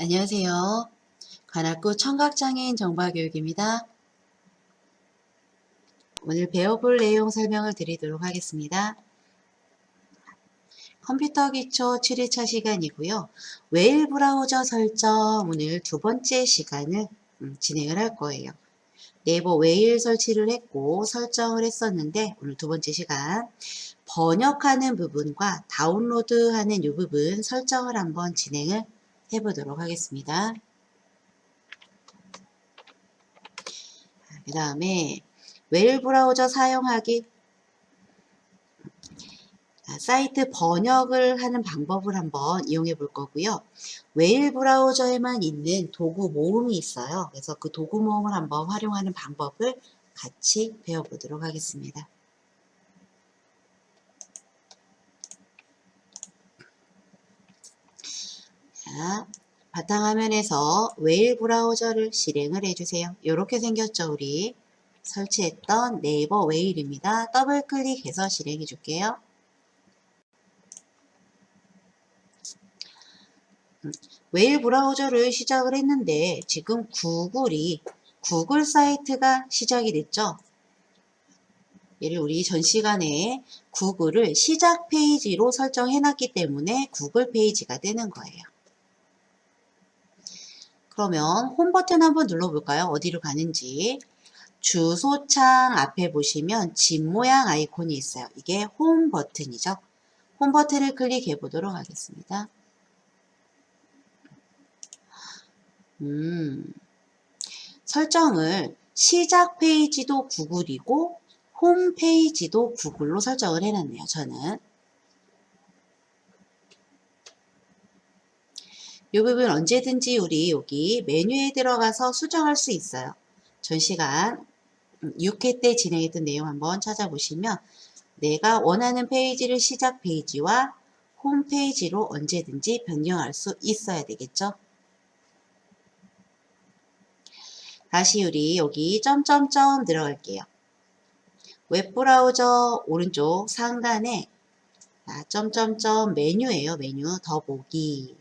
안녕하세요. 관악구 청각장애인 정보교육입니다. 오늘 배워볼 내용 설명을 드리도록 하겠습니다. 컴퓨터 기초 7회차 시간이고요. 웨일 브라우저 설정 오늘 두 번째 시간을 진행을 할 거예요. 네이버 웨일 설치를 했고 설정을 했었는데 오늘 두 번째 시간 번역하는 부분과 다운로드하는 이 부분 설정을 한번 진행을 해보도록 하겠습니다. 그 다음에 웨일 브라우저 사용하기 사이트 번역을 하는 방법을 한번 이용해 볼 거고요. 웨일 브라우저에만 있는 도구 모음이 있어요. 그래서 그 도구 모음을 한번 활용하는 방법을 같이 배워보도록 하겠습니다. 자, 바탕화면에서 웨일 브라우저를 실행을 해주세요. 이렇게 생겼죠, 우리 설치했던 네이버 웨일입니다. 더블 클릭해서 실행해 줄게요. 웨일 브라우저를 시작을 했는데 지금 구글 사이트가 시작이 됐죠. 얘를 우리 전 시간에 구글을 시작 페이지로 설정해 놨기 때문에 구글 페이지가 되는 거예요. 그러면 홈 버튼 한번 눌러볼까요? 어디로 가는지. 주소창 앞에 보시면 집 모양 아이콘이 있어요. 이게 홈 버튼이죠. 홈 버튼을 클릭해 보도록 하겠습니다. 설정을 시작 페이지도 구글이고 홈 페이지도 구글로 설정을 해놨네요. 저는 이 부분 언제든지 우리 여기 메뉴에 들어가서 수정할 수 있어요. 전 시간 6회 때 진행했던 내용 한번 찾아보시면 내가 원하는 페이지를 시작 페이지와 홈 페이지로 언제든지 변경할 수 있어야 되겠죠. 다시 우리 여기 점점점 들어갈게요. 웹브라우저 오른쪽 상단에 점점점 메뉴예요. 메뉴 더보기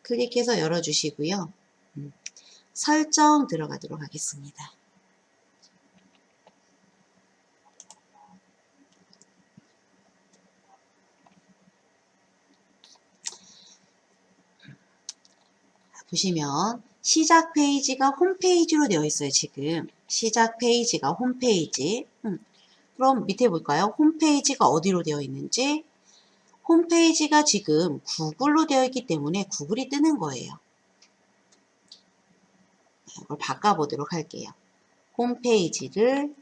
클릭해서 열어주시고요. 설정 들어가도록 하겠습니다. 보시면 시작 페이지가 홈페이지로 되어 있어요. 지금 시작 페이지가 홈페이지. 그럼 밑에 볼까요? 홈페이지가 어디로 되어 있는지. 홈페이지가 지금 구글로 되어 있기 때문에 구글이 뜨는 거예요. 이걸 바꿔보도록 할게요. 홈페이지를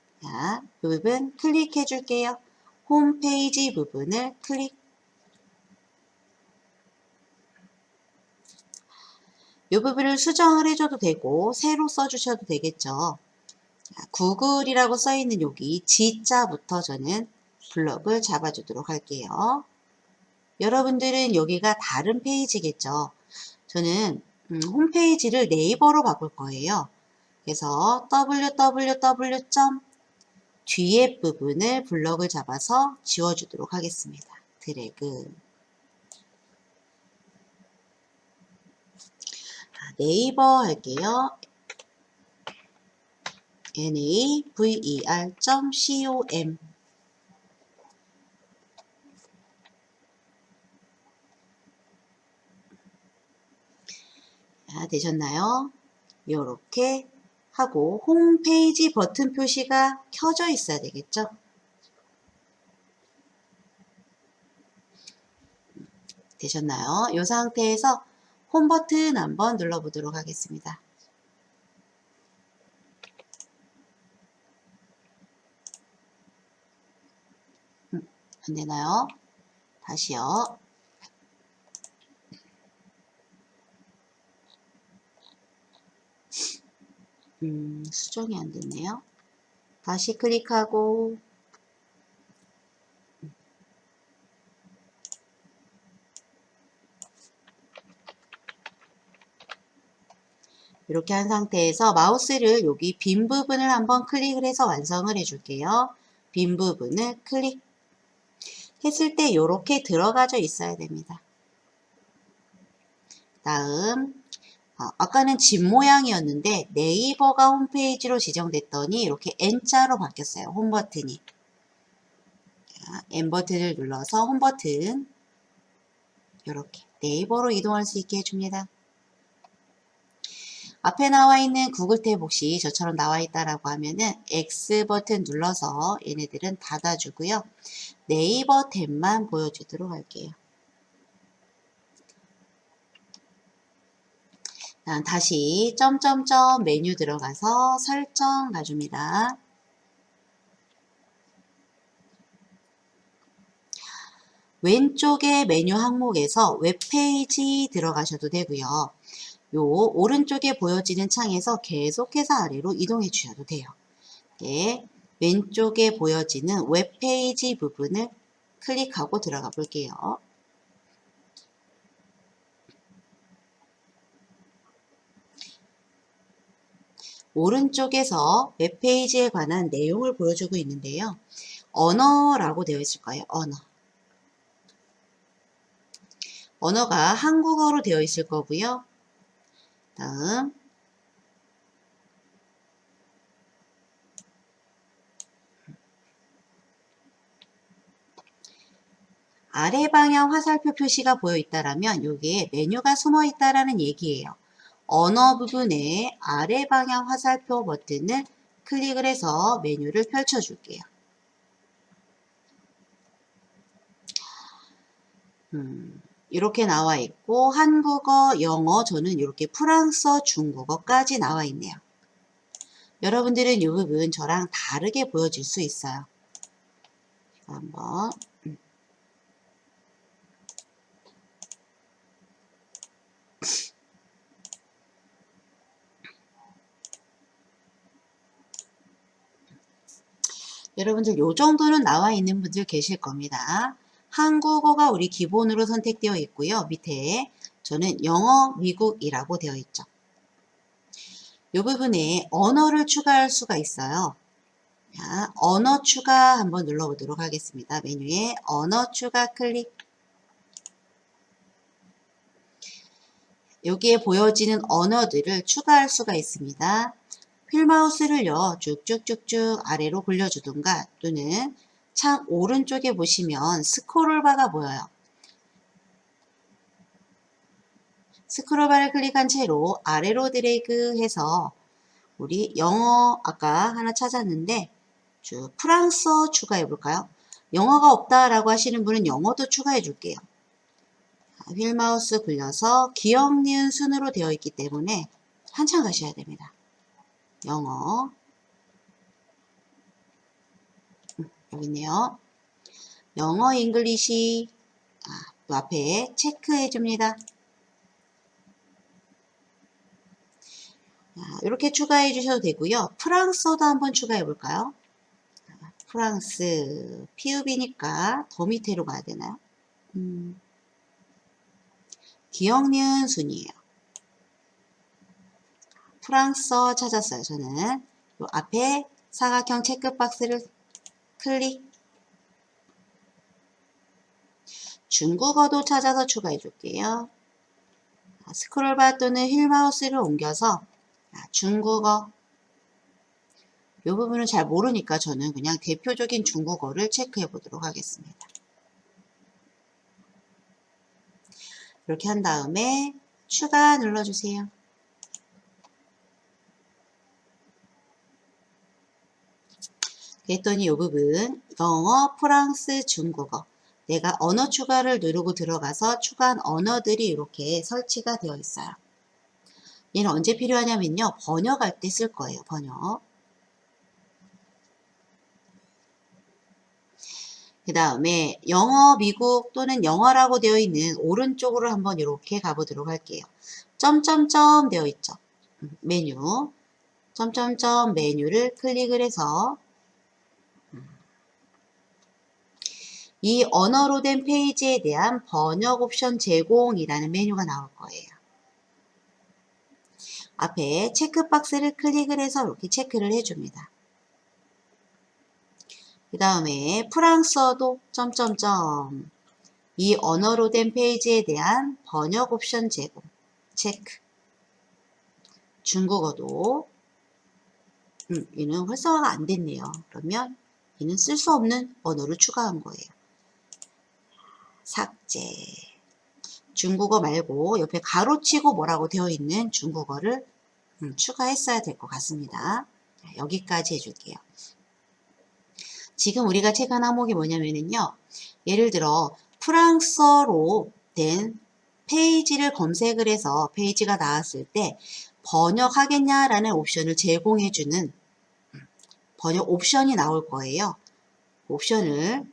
그 부분 클릭해 줄게요. 홈페이지 부분을 클릭. 이 부분을 수정을 해줘도 되고 새로 써주셔도 되겠죠. 구글이라고 써있는 여기 G자부터 저는 블럭을 잡아주도록 할게요. 여러분들은 여기가 다른 페이지겠죠. 저는 홈페이지를 네이버로 바꿀 거예요. 그래서 www. 뒤에 부분을 블럭을 잡아서 지워주도록 하겠습니다. 드래그. 네이버 할게요. naver.com 되셨나요? 이렇게 하고 홈페이지 버튼 표시가 켜져 있어야 되겠죠? 되셨나요? 이 상태에서 홈 버튼 한번 눌러보도록 하겠습니다. 안 되나요? 다시요. 수정이 안 됐네요. 다시 클릭하고 이렇게 한 상태에서 마우스를 여기 빈 부분을 한번 클릭을 해서 완성을 해줄게요. 빈 부분을 클릭 했을 때 이렇게 들어가져 있어야 됩니다. 그 다음 아까는 집 모양이었는데 네이버가 홈페이지로 지정됐더니 이렇게 N자로 바뀌었어요. 홈 버튼이. N 버튼을 눌러서 홈 버튼 이렇게 네이버로 이동할 수 있게 해줍니다. 앞에 나와 있는 구글 탭 혹시 저처럼 나와 있다라고 하면은 X 버튼 눌러서 얘네들은 닫아주고요. 네이버 탭만 보여주도록 할게요. 다시 점점점 메뉴 들어가서 설정 가줍니다. 왼쪽에 메뉴 항목에서 웹페이지 들어가셔도 되고요. 요 오른쪽에 보여지는 창에서 계속해서 아래로 이동해 주셔도 돼요. 네, 왼쪽에 보여지는 웹페이지 부분을 클릭하고 들어가 볼게요. 오른쪽에서 웹페이지에 관한 내용을 보여주고 있는데요. 언어라고 되어 있을 거예요. 언어가 한국어로 되어 있을 거고요. 다음 아래 방향 화살표 표시가 보여 있다라면 여기에 메뉴가 숨어 있다라는 얘기예요. 언어 부분에 아래 방향 화살표 버튼을 클릭을 해서 메뉴를 펼쳐 줄게요. 이렇게 나와 있고 한국어, 영어, 저는 이렇게 프랑스어, 중국어까지 나와 있네요. 여러분들은 이 부분 저랑 다르게 보여질 수 있어요. 한번 여러분들 요 정도는 나와 있는 분들 계실 겁니다. 한국어가 우리 기본으로 선택되어 있고요. 밑에 저는 영어 미국이라고 되어 있죠. 이 부분에 언어를 추가할 수가 있어요. 자, 언어 추가 한번 눌러보도록 하겠습니다. 메뉴에 언어 추가 클릭. 여기에 보여지는 언어들을 추가할 수가 있습니다. 휠마우스를요 쭉쭉쭉쭉 아래로 굴려주든가 또는 창 오른쪽에 보시면 스크롤바가 보여요. 스크롤바를 클릭한 채로 아래로 드래그 해서 우리 영어 아까 하나 찾았는데 쭉 프랑스어 추가해 볼까요? 영어가 없다라고 하시는 분은 영어도 추가해 줄게요. 휠마우스 굴려서 기억, 니은, 순으로 되어 있기 때문에 한참 가셔야 됩니다. 영어 여기 있네요. 영어 잉글리시 또 앞에 체크해 줍니다. 이렇게 추가해 주셔도 되고요. 프랑스어도 한번 추가해 볼까요? 프랑스 PUB니까 더 밑으로 가야 되나요? 기억, 니은, 순이에요. 프랑스어 찾았어요. 저는 요 앞에 사각형 체크박스를 클릭. 중국어도 찾아서 추가해 줄게요. 스크롤바 또는 휠마우스를 옮겨서 중국어 이 부분은 잘 모르니까 저는 그냥 대표적인 중국어를 체크해 보도록 하겠습니다. 이렇게 한 다음에 추가 눌러주세요. 그랬더니 이 부분 영어, 프랑스, 중국어 내가 언어 추가를 누르고 들어가서 추가한 언어들이 이렇게 설치가 되어 있어요. 얘는 언제 필요하냐면요. 번역할 때 쓸 거예요. 번역. 그 다음에 영어 미국 또는 영어라고 되어 있는 오른쪽으로 한번 이렇게 가보도록 할게요. 점점점 되어 있죠. 메뉴. 점점점 메뉴를 클릭을 해서 이 언어로 된 페이지에 대한 번역 옵션 제공이라는 메뉴가 나올 거예요. 앞에 체크박스를 클릭을 해서 이렇게 체크를 해줍니다. 그 다음에 프랑스어도 점점점 이 언어로 된 페이지에 대한 번역 옵션 제공 체크. 중국어도 얘는 활성화가 안 됐네요. 그러면 얘는 쓸 수 없는 언어를 추가한 거예요. 삭제. 중국어 말고 옆에 가로치고 뭐라고 되어 있는 중국어를 추가했어야 될 것 같습니다. 여기까지 해줄게요. 지금 우리가 체크한 항목이 뭐냐면요. 예를 들어 프랑스어로 된 페이지를 검색을 해서 페이지가 나왔을 때 번역하겠냐라는 옵션을 제공해주는 번역 옵션이 나올 거예요. 옵션을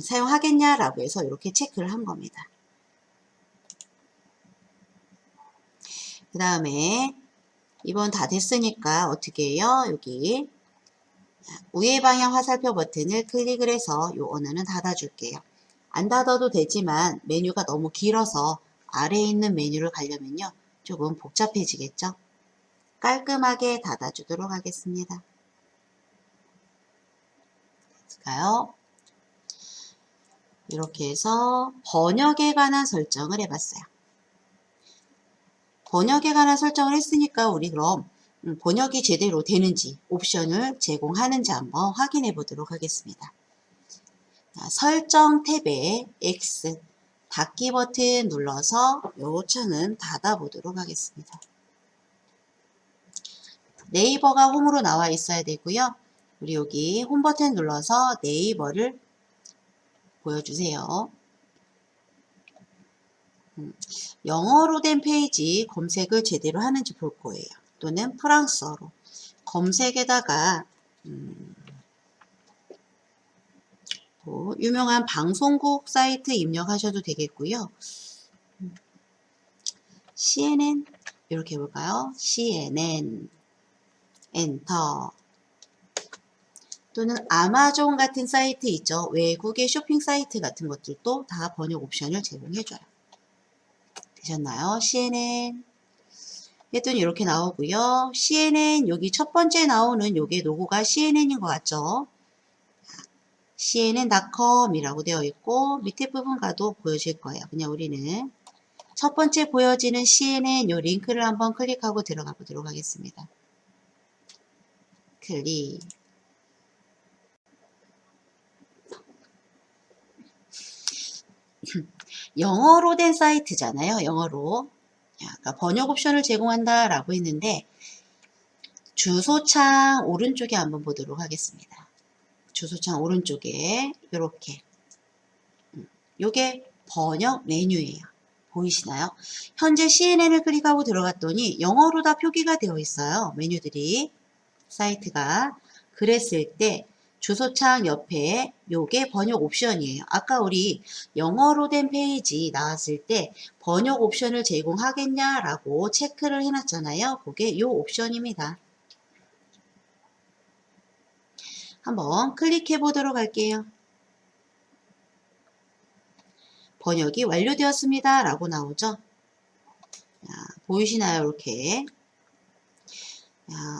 사용하겠냐라고 해서 이렇게 체크를 한 겁니다. 그 다음에 이번 다 됐으니까 어떻게 해요? 여기 우회 방향 화살표 버튼을 클릭을 해서 이 언어는 닫아줄게요. 안 닫아도 되지만 메뉴가 너무 길어서 아래에 있는 메뉴를 가려면요. 조금 복잡해지겠죠? 깔끔하게 닫아주도록 하겠습니다. 됐을까요? 이렇게 해서 번역에 관한 설정을 해봤어요. 번역에 관한 설정을 했으니까 우리 그럼 번역이 제대로 되는지 옵션을 제공하는지 한번 확인해 보도록 하겠습니다. 자, 설정 탭에 X 닫기 버튼 눌러서 요 창은 닫아 보도록 하겠습니다. 네이버가 홈으로 나와 있어야 되고요. 우리 여기 홈 버튼 눌러서 네이버를 보여주세요. 영어로 된 페이지 검색을 제대로 하는지 볼 거예요. 또는 프랑스어로. 검색에다가 유명한 방송국 사이트 입력하셔도 되겠고요. CNN 이렇게 해볼까요? CNN 엔터. 또는 아마존 같은 사이트 있죠. 외국의 쇼핑 사이트 같은 것들도 다 번역 옵션을 제공해줘요. 되셨나요? CNN 했더니 이렇게 나오고요. CNN 여기 첫 번째 나오는 요게 로고가 CNN인 것 같죠? cnn.com 이라고 되어 있고 밑에 부분 가도 보여질 거예요. 그냥 우리는 첫 번째 보여지는 CNN 요 링크를 한번 클릭하고 들어가 보도록 하겠습니다. 클릭. 영어로 된 사이트잖아요. 영어로. 그러니까 번역 옵션을 제공한다 라고 했는데 주소창 오른쪽에 한번 보도록 하겠습니다. 주소창 오른쪽에 이렇게 요게 번역 메뉴예요. 보이시나요? 현재 CNN을 클릭하고 들어갔더니 영어로 다 표기가 되어 있어요. 메뉴들이 사이트가 그랬을 때 주소창 옆에 요게 번역 옵션이에요. 아까 우리 영어로 된 페이지 나왔을 때 번역 옵션을 제공하겠냐라고 체크를 해놨잖아요. 그게 요 옵션입니다. 한번 클릭해 보도록 할게요. 번역이 완료되었습니다. 라고 나오죠. 자, 보이시나요? 이렇게.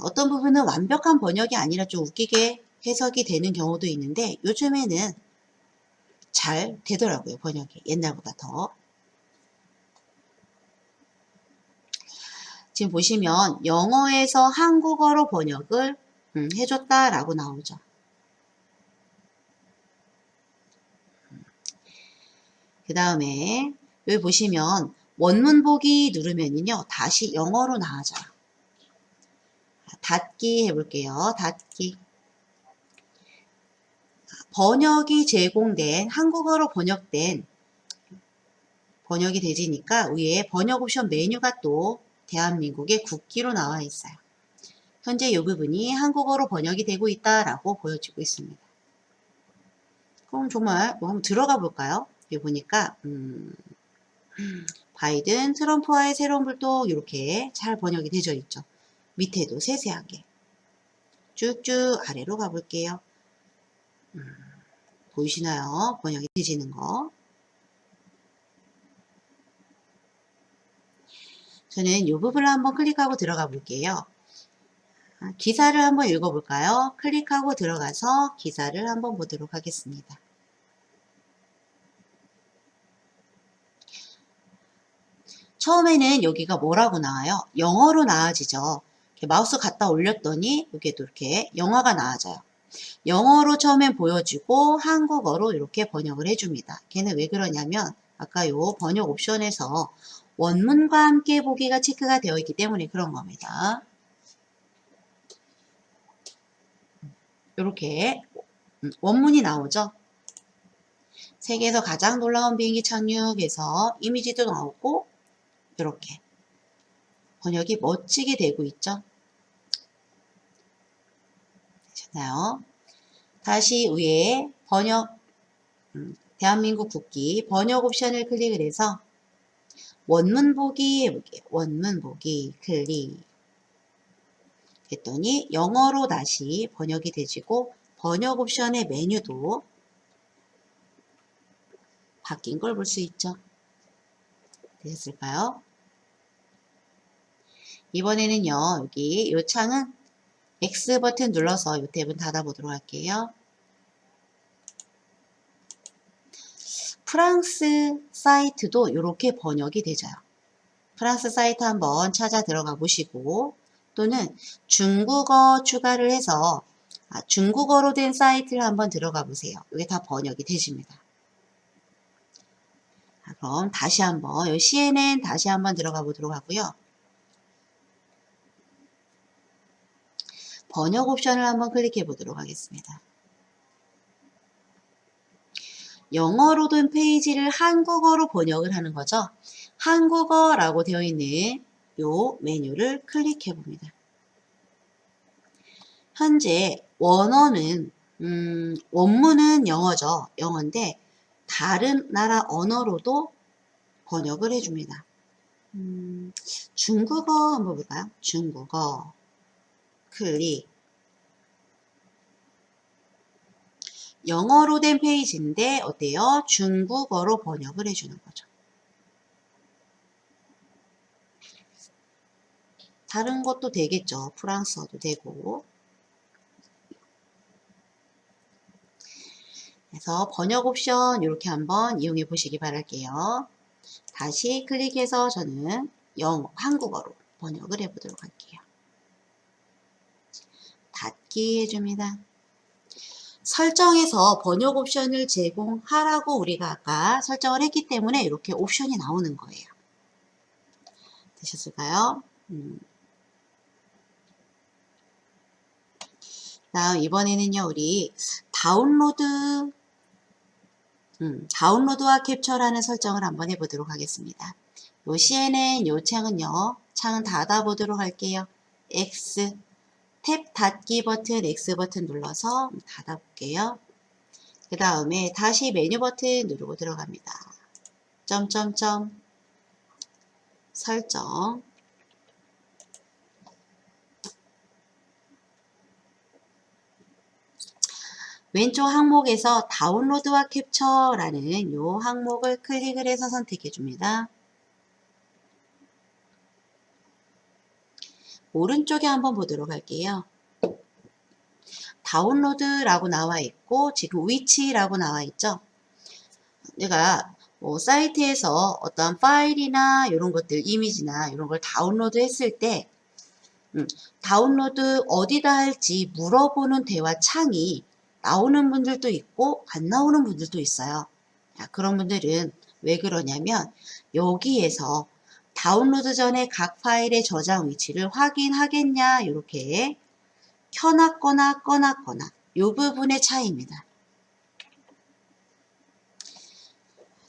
어떤 부분은 완벽한 번역이 아니라 좀 웃기게 해석이 되는 경우도 있는데 요즘에는 잘 되더라고요. 번역이 옛날보다 더. 지금 보시면 영어에서 한국어로 번역을 해줬다라고 나오죠. 그 다음에 여기 보시면 원문 보기 누르면요 다시 영어로 나와져요. 닫기 해볼게요. 닫기. 번역이 제공된 한국어로 번역된 번역이 되지니까 위에 번역 옵션 메뉴가 또 대한민국의 국기로 나와 있어요. 현재 이 부분이 한국어로 번역이 되고 있다라고 보여지고 있습니다. 그럼 정말 뭐 한번 들어가 볼까요? 여기 보니까 바이든 트럼프와의 새로운 불도 이렇게 잘 번역이 되어 있죠. 밑에도 세세하게 쭉쭉 아래로 가볼게요. 보이시나요? 번역이 되지는 거. 저는 이 부분을 한번 클릭하고 들어가 볼게요. 기사를 한번 읽어볼까요? 클릭하고 들어가서 기사를 한번 보도록 하겠습니다. 처음에는 여기가 뭐라고 나와요? 영어로 나와지죠. 이렇게 마우스 갖다 올렸더니 여기에도 이렇게 영어가 나와져요. 영어로 처음엔 보여주고 한국어로 이렇게 번역을 해줍니다. 걔는 왜 그러냐면 아까 요 번역 옵션에서 원문과 함께 보기가 체크가 되어 있기 때문에 그런 겁니다. 이렇게 원문이 나오죠. 세계에서 가장 놀라운 비행기 착륙에서 이미지도 나오고 이렇게 번역이 멋지게 되고 있죠. 되셨나요? 다시 위에 번역, 대한민국 국기 번역 옵션을 클릭을 해서 원문 보기 해볼게요. 원문 보기 클릭 했더니 영어로 다시 번역이 되지고 번역 옵션의 메뉴도 바뀐 걸 볼 수 있죠. 되셨을까요? 이번에는요, 여기 이 창은 X 버튼 눌러서 이 탭은 닫아보도록 할게요. 프랑스 사이트도 이렇게 번역이 되죠. 프랑스 사이트 한번 찾아 들어가 보시고 또는 중국어 추가를 해서 중국어로 된 사이트를 한번 들어가 보세요. 이게 다 번역이 되십니다. 그럼 다시 한번 이 CNN 다시 한번 들어가 보도록 하고요. 번역 옵션을 한번 클릭해 보도록 하겠습니다. 영어로 된 페이지를 한국어로 번역을 하는 거죠. 한국어라고 되어 있는 이 메뉴를 클릭해 봅니다. 현재 원어는 원문은 영어죠. 영어인데 다른 나라 언어로도 번역을 해줍니다. 중국어 한번 볼까요? 중국어 클릭. 영어로 된 페이지인데 어때요? 중국어로 번역을 해주는 거죠. 다른 것도 되겠죠. 프랑스어도 되고. 그래서 번역 옵션 이렇게 한번 이용해 보시기 바랄게요. 다시 클릭해서 저는 한국어로 번역을 해보도록 할게요. 닫기 해줍니다. 설정에서 번역 옵션을 제공하라고 우리가 아까 설정을 했기 때문에 이렇게 옵션이 나오는 거예요. 되셨을까요? 다음 이번에는요, 우리 다운로드와 캡처라는 설정을 한번 해보도록 하겠습니다. 요 CNN 요 창은 닫아보도록 할게요. X 탭 닫기 버튼 X 버튼 눌러서 닫아볼게요. 그 다음에 다시 메뉴 버튼 누르고 들어갑니다. 점점점 설정 왼쪽 항목에서 다운로드와 캡처라는 이 항목을 클릭을 해서 선택해 줍니다. 오른쪽에 한번 보도록 할게요. 다운로드라고 나와 있고 지금 위치라고 나와 있죠. 내가 사이트에서 어떤 파일이나 이런 것들 이미지나 이런 걸 다운로드 했을 때 다운로드 어디다 할지 물어보는 대화 창이 나오는 분들도 있고 안 나오는 분들도 있어요. 그런 분들은 왜 그러냐면 여기에서 다운로드 전에 각 파일의 저장 위치를 확인하겠냐 이렇게 켜놨거나 꺼놨거나 이 부분의 차이입니다.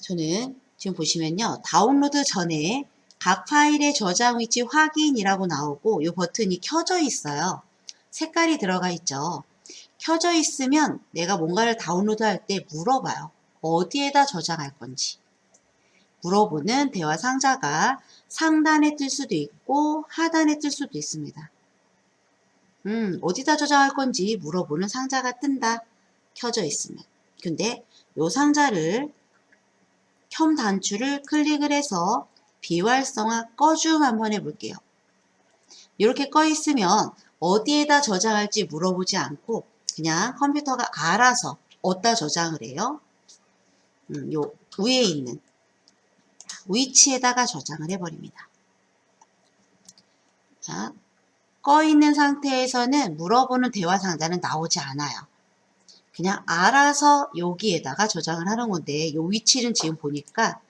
저는 지금 보시면요. 다운로드 전에 각 파일의 저장 위치 확인이라고 나오고 이 버튼이 켜져 있어요. 색깔이 들어가 있죠. 켜져 있으면 내가 뭔가를 다운로드할 때 물어봐요. 어디에다 저장할 건지. 물어보는 대화 상자가 상단에 뜰 수도 있고 하단에 뜰 수도 있습니다. 어디다 저장할 건지 물어보는 상자가 뜬다. 켜져 있으면. 근데 이 상자를 켬 단추를 클릭을 해서 비활성화 꺼줌 한번 해볼게요. 이렇게 꺼 있으면 어디에다 저장할지 물어보지 않고 그냥 컴퓨터가 알아서 어디다 저장을 해요. 요 위에 있는 위치에다가 저장을 해버립니다. 자, 꺼 있는 상태에서는 물어보는 대화 상자는 나오지 않아요. 그냥 알아서 여기에다가 저장을 하는 건데 이 위치는 지금 보니까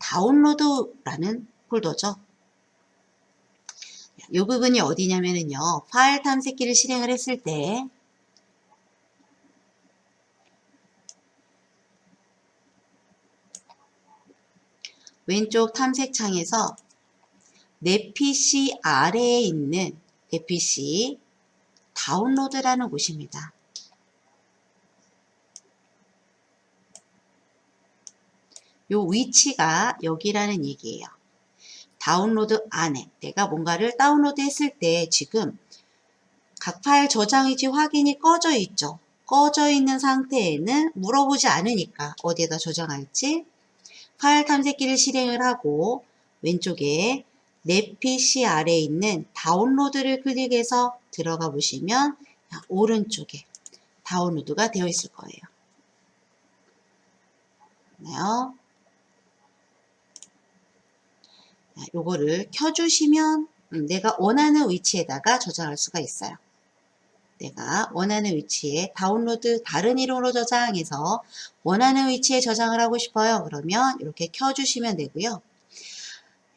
다운로드라는 폴더죠. 이 부분이 어디냐면요. 파일 탐색기를 실행을 했을 때 왼쪽 탐색창에서 내 PC 아래에 있는 내 PC 다운로드라는 곳입니다. 요 위치가 여기라는 얘기예요. 다운로드 안에 내가 뭔가를 다운로드 했을 때 지금 각 파일 저장 위치 확인이 꺼져 있죠. 꺼져 있는 상태에는 물어보지 않으니까 어디에다 저장할지 파일 탐색기를 실행을 하고 왼쪽에 내 PC 아래에 있는 다운로드를 클릭해서 들어가 보시면 오른쪽에 다운로드가 되어 있을 거예요. 요거를 켜주시면 내가 원하는 위치에다가 저장할 수가 있어요. 내가 원하는 위치에 다운로드 다른 이름으로 저장해서 원하는 위치에 저장을 하고 싶어요. 그러면 이렇게 켜주시면 되고요.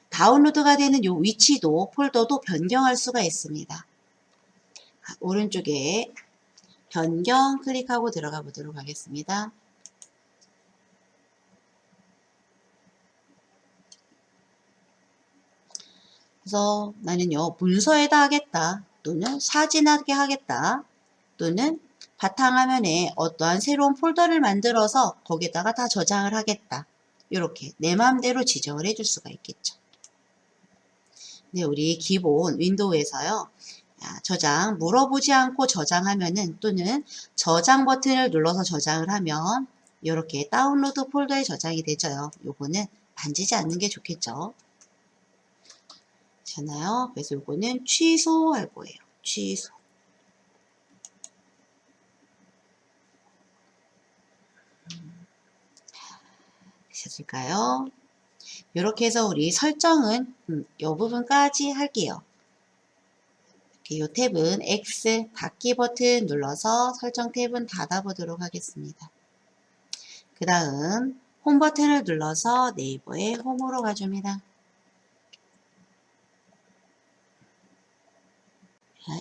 다운로드가 되는 요 위치도 폴더도 변경할 수가 있습니다. 오른쪽에 변경 클릭하고 들어가 보도록 하겠습니다. 그래서 나는요 문서에다 하겠다 또는 사진하게 하겠다 또는 바탕화면에 어떠한 새로운 폴더를 만들어서 거기에다가 다 저장을 하겠다 이렇게 내 마음대로 지정을 해줄 수가 있겠죠. 네, 우리 기본 윈도우에서요 저장 물어보지 않고 저장하면은 또는 저장 버튼을 눌러서 저장을 하면 이렇게 다운로드 폴더에 저장이 되죠. 요거는 만지지 않는 게 좋겠죠. 잖아요. 그래서 요거는 취소할 거예요. 취소. 되셨을까요? 이렇게 해서 우리 설정은 이 부분까지 할게요. 이 탭은 X 닫기 버튼 눌러서 설정 탭은 닫아보도록 하겠습니다. 그 다음 홈 버튼을 눌러서 네이버의 홈으로 가줍니다.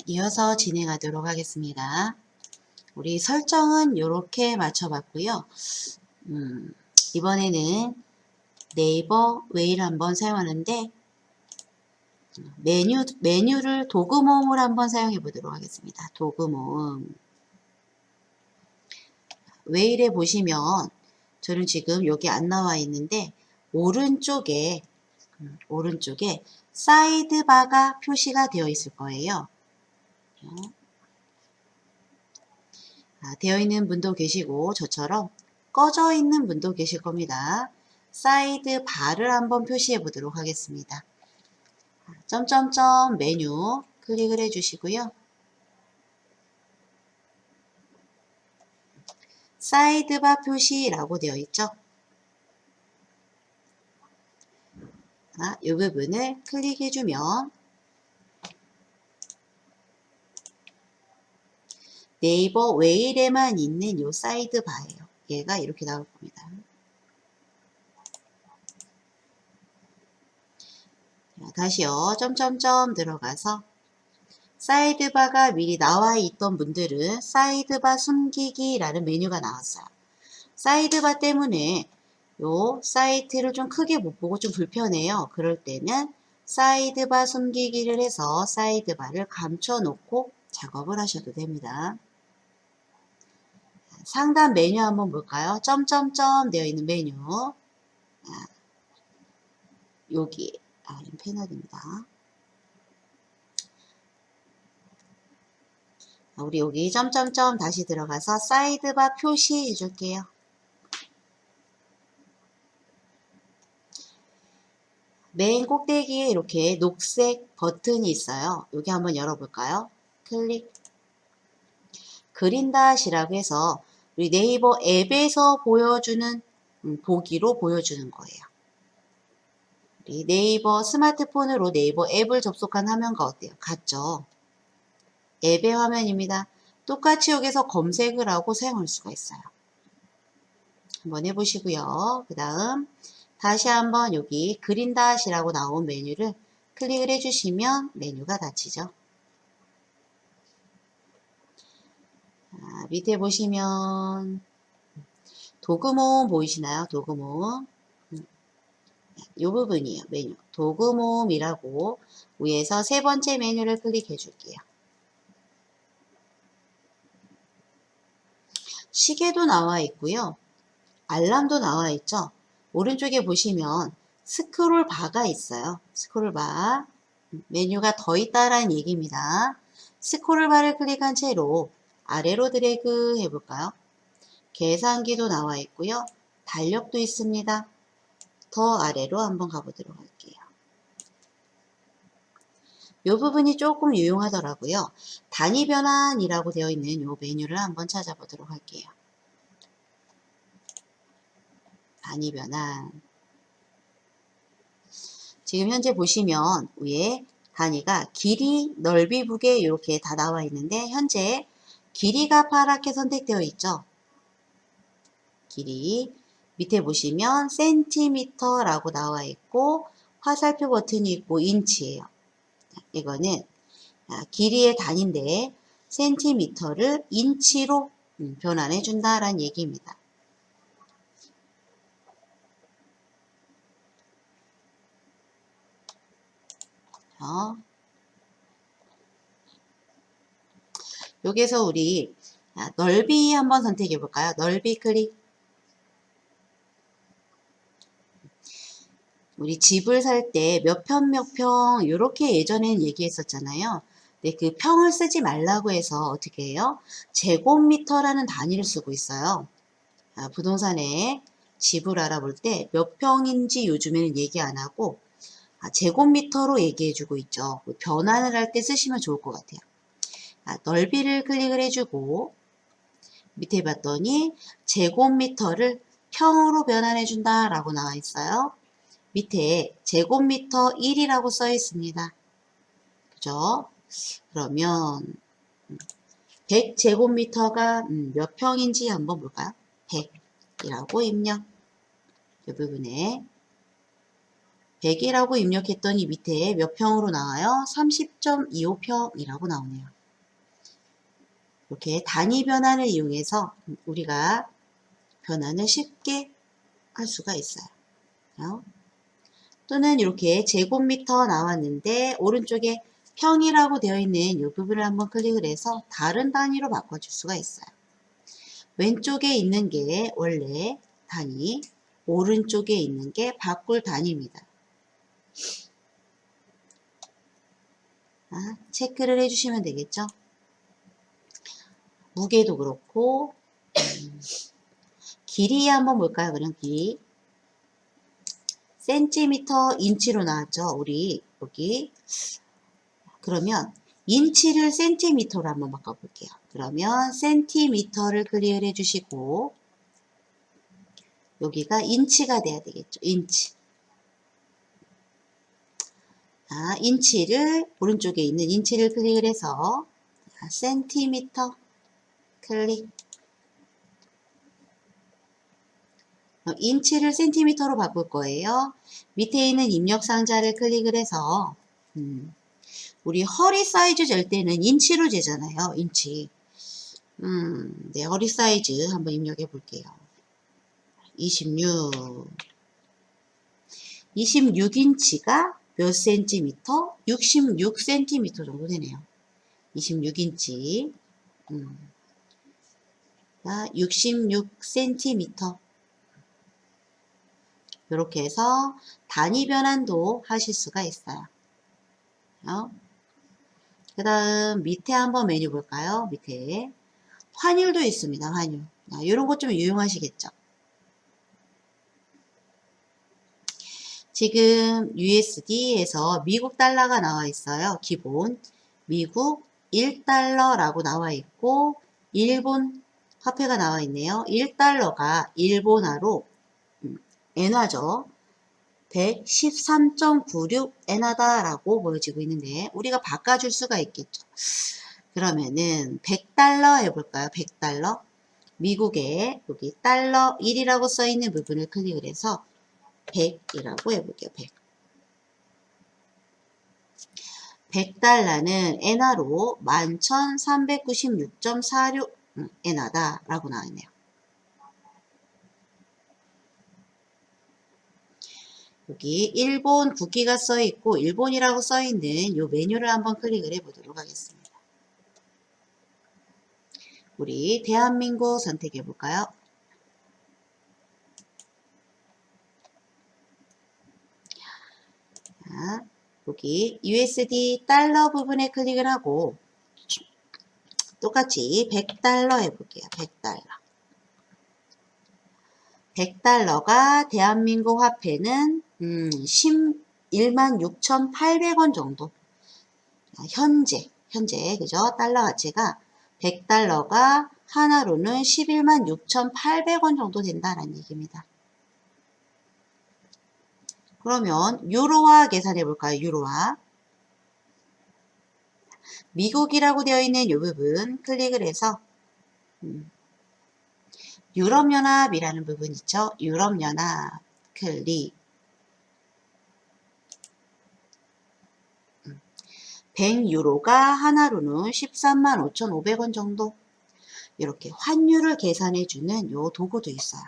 이어서 진행하도록 하겠습니다. 우리 설정은 이렇게 맞춰봤고요. 이번에는 네이버 웨이를 한번 사용하는데 메뉴를 도구 모음을 한번 사용해 보도록 하겠습니다. 도구 모음. 웨일에 보시면 저는 지금 여기 안 나와 있는데 오른쪽에 사이드바가 표시가 되어 있을 거예요. 되어 있는 분도 계시고 저처럼 꺼져 있는 분도 계실 겁니다. 사이드바를 한번 표시해 보도록 하겠습니다. 점점점 메뉴 클릭을 해 주시고요. 사이드바 표시라고 되어 있죠. 이 부분을 클릭해 주면 네이버 웨일에만 있는 요 사이드바예요. 얘가 이렇게 나올 겁니다. 다시요. 점점점 들어가서 사이드바가 미리 나와 있던 분들은 사이드바 숨기기라는 메뉴가 나왔어요. 사이드바 때문에 요 사이트를 좀 크게 못 보고 좀 불편해요. 그럴 때는 사이드바 숨기기를 해서 사이드바를 감춰 놓고 작업을 하셔도 됩니다. 상단 메뉴 한번 볼까요? 점점점 되어 있는 메뉴. 여기 패널입니다. 우리 여기 점점점 다시 들어가서 사이드바 표시 해줄게요. 맨 꼭대기에 이렇게 녹색 버튼이 있어요. 여기 한번 열어볼까요? 클릭. 그린닷이라고 해서 우리 네이버 앱에서 보여주는 보기로 보여주는 거예요. 우리 네이버 스마트폰으로 네이버 앱을 접속한 화면과 어때요? 같죠? 앱의 화면입니다. 똑같이 여기서 검색을 하고 사용할 수가 있어요. 한번 해보시고요. 그 다음 다시 한번 여기 그린닷이라고 나온 메뉴를 클릭을 해주시면 메뉴가 닫히죠. 밑에 보시면 도구 모음 보이시나요? 도구 모음. 이 부분이에요. 메뉴. 도구 모음이라고 위에서 세 번째 메뉴를 클릭해 줄게요. 시계도 나와 있고요. 알람도 나와 있죠. 오른쪽에 보시면 스크롤 바가 있어요. 스크롤 바. 메뉴가 더 있다라는 얘기입니다. 스크롤 바를 클릭한 채로 아래로 드래그 해볼까요? 계산기도 나와 있고요. 달력도 있습니다. 더 아래로 한번 가보도록 할게요. 이 부분이 조금 유용하더라고요. 단위 변환이라고 되어 있는 이 메뉴를 한번 찾아보도록 할게요. 단위 변환. 지금 현재 보시면 위에 단위가 길이, 넓이, 무게 이렇게 다 나와 있는데 현재 길이가 파랗게 선택되어 있죠. 길이. 밑에 보시면 센티미터라고 나와 있고 화살표 버튼이 있고 인치예요. 이거는 길이의 단위인데 센티미터를 인치로 변환해 준다라는 얘기입니다. 여기서 우리 넓이 한번 선택해 볼까요? 넓이 클릭. 우리 집을 살 때 몇 평 몇 평 이렇게 예전에는 얘기했었잖아요. 근데 그 평을 쓰지 말라고 해서 어떻게 해요? 제곱미터라는 단위를 쓰고 있어요. 부동산에 집을 알아볼 때 몇 평인지 요즘에는 얘기 안 하고 제곱미터로 얘기해 주고 있죠. 변환을 할 때 쓰시면 좋을 것 같아요. 넓이를 클릭을 해주고 밑에 봤더니 제곱미터를 평으로 변환해 준다 라고 나와 있어요. 밑에 제곱미터 1이라고 써 있습니다. 그죠? 그러면 100제곱미터가 몇 평인지 한번 볼까요? 100이라고 입력. 이 부분에 100이라고 입력했더니 밑에 몇 평으로 나와요? 30.25평이라고 나오네요. 이렇게 단위 변환을 이용해서 우리가 변환을 쉽게 할 수가 있어요. 또는 이렇게 제곱미터 나왔는데 오른쪽에 평이라고 되어 있는 이 부분을 한번 클릭을 해서 다른 단위로 바꿔줄 수가 있어요. 왼쪽에 있는 게 원래 단위, 오른쪽에 있는 게 바꿀 단위입니다. 체크를 해주시면 되겠죠. 무게도 그렇고 길이 한번 볼까요? 그럼 길이 센티미터, 인치로 나왔죠. 우리 여기 그러면 인치를 센티미터로 한번 바꿔볼게요. 그러면 센티미터를 클릭을 해주시고 여기가 인치가 돼야 되겠죠. 인치. 인치를 오른쪽에 있는 인치를 클릭을 해서 센티미터 클릭. 인치를 센티미터로 바꿀 거예요. 밑에 있는 입력 상자를 클릭을 해서 우리 허리 사이즈 잴 때는 인치로 재잖아요. 인치. 네, 허리 사이즈 한번 입력해 볼게요. 26. 26인치가 몇 센티미터? 66cm 정도 되네요. 26인치. 66cm. 이렇게 해서 단위 변환도 하실 수가 있어요. 그 다음 밑에 한번 메뉴 볼까요? 밑에 환율도 있습니다. 환율. 이런 것 좀 유용하시겠죠? 지금 USD에서 미국 달러가 나와 있어요. 기본 미국 1달러라고 나와 있고 일본 화폐가 나와 있네요. 1달러가 일본화로 엔화죠. 113.96엔화다라고 보여지고 있는데 우리가 바꿔줄 수가 있겠죠. 그러면은 100달러 해볼까요? 100달러. 미국에 여기 달러 1이라고 써있는 부분을 클릭을 해서 100이라고 해볼게요. 100. 100달러는 엔화로 11,396.46 엔화다 라고 나와있네요. 여기 일본 국기가 써있고 일본이라고 써있는 이 메뉴를 한번 클릭을 해보도록 하겠습니다. 우리 대한민국 선택해 볼까요? 자, 여기 USD 달러 부분에 클릭을 하고 똑같이 100달러 해볼게요. 100달러. 100달러가 대한민국 화폐는 16,800원 정도. 현재 그죠? 달러 가치가 100달러가 하나로는 116,800원 정도 된다는 얘기입니다. 그러면 유로화 계산해 볼까요? 유로화. 미국이라고 되어 있는 이 부분 클릭을 해서 유럽연합이라는 부분 있죠? 유럽연합 클릭. 100유로가 하나로는 135,500원 정도. 이렇게 환율을 계산해주는 요 도구도 있어요.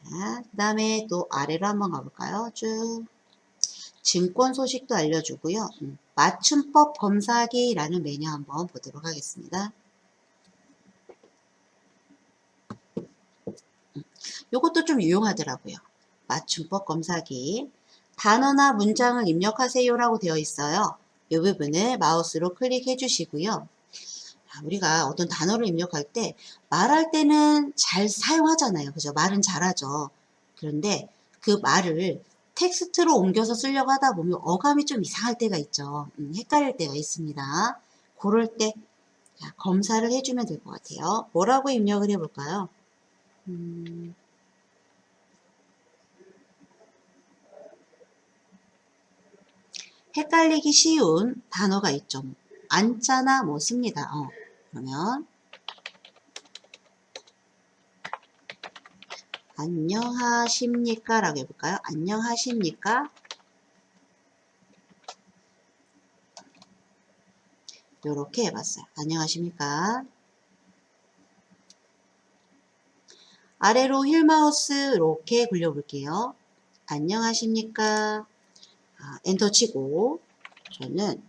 그 다음에 또 아래로 한번 가볼까요? 쭉. 증권 소식도 알려주고요. 맞춤법 검사기라는 메뉴 한번 보도록 하겠습니다. 요것도 좀 유용하더라고요. 맞춤법 검사기. 단어나 문장을 입력하세요라고 되어 있어요. 이 부분을 마우스로 클릭해 주시고요. 우리가 어떤 단어를 입력할 때 말할 때는 잘 사용하잖아요. 그죠? 말은 잘하죠. 그런데 그 말을 텍스트로 옮겨서 쓰려고 하다 보면 어감이 좀 이상할 때가 있죠. 헷갈릴 때가 있습니다. 그럴 때 검사를 해주면 될 것 같아요. 뭐라고 입력을 해볼까요? 헷갈리기 쉬운 단어가 있죠. 안자나 뭐 씁니다. 그러면 안녕하십니까 라고 해볼까요? 안녕하십니까? 요렇게 해봤어요. 안녕하십니까? 아래로 휠마우스 이렇게 굴려볼게요. 안녕하십니까? 엔터 치고 저는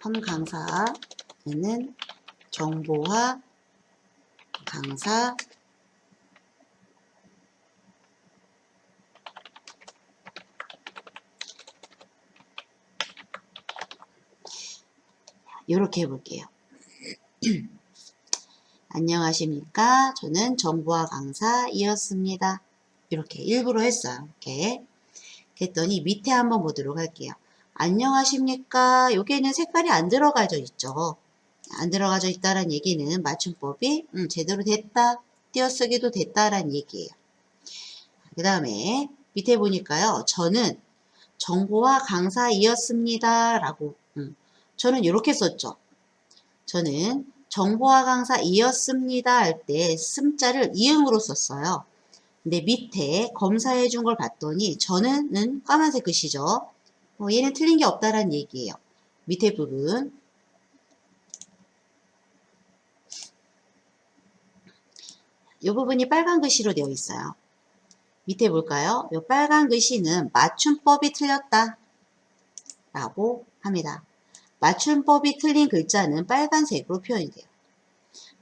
컴 강사는 정보화 강사 이렇게 해볼게요. 안녕하십니까? 저는 정보화 강사이었습니다. 이렇게 일부러 했어요. 이렇게 그랬더니 밑에 한번 보도록 할게요. 안녕하십니까? 여기에는 색깔이 안 들어가져 있죠. 안 들어가져 있다는 얘기는 맞춤법이 제대로 됐다, 띄어쓰기도 됐다라는 얘기예요. 그 다음에 밑에 보니까요. 저는 정보화 강사이었습니다. 라고 저는 이렇게 썼죠. 저는 정보화 강사이었습니다 할 때 씀자를 이응으로 썼어요. 근데 밑에 검사해 준 걸 봤더니 저는 까만색 글씨죠. 얘는 틀린 게 없다라는 얘기예요. 밑에 부분 이 부분이 빨간 글씨로 되어 있어요. 밑에 볼까요? 이 빨간 글씨는 맞춤법이 틀렸다 라고 합니다. 맞춤법이 틀린 글자는 빨간색으로 표현이 돼요.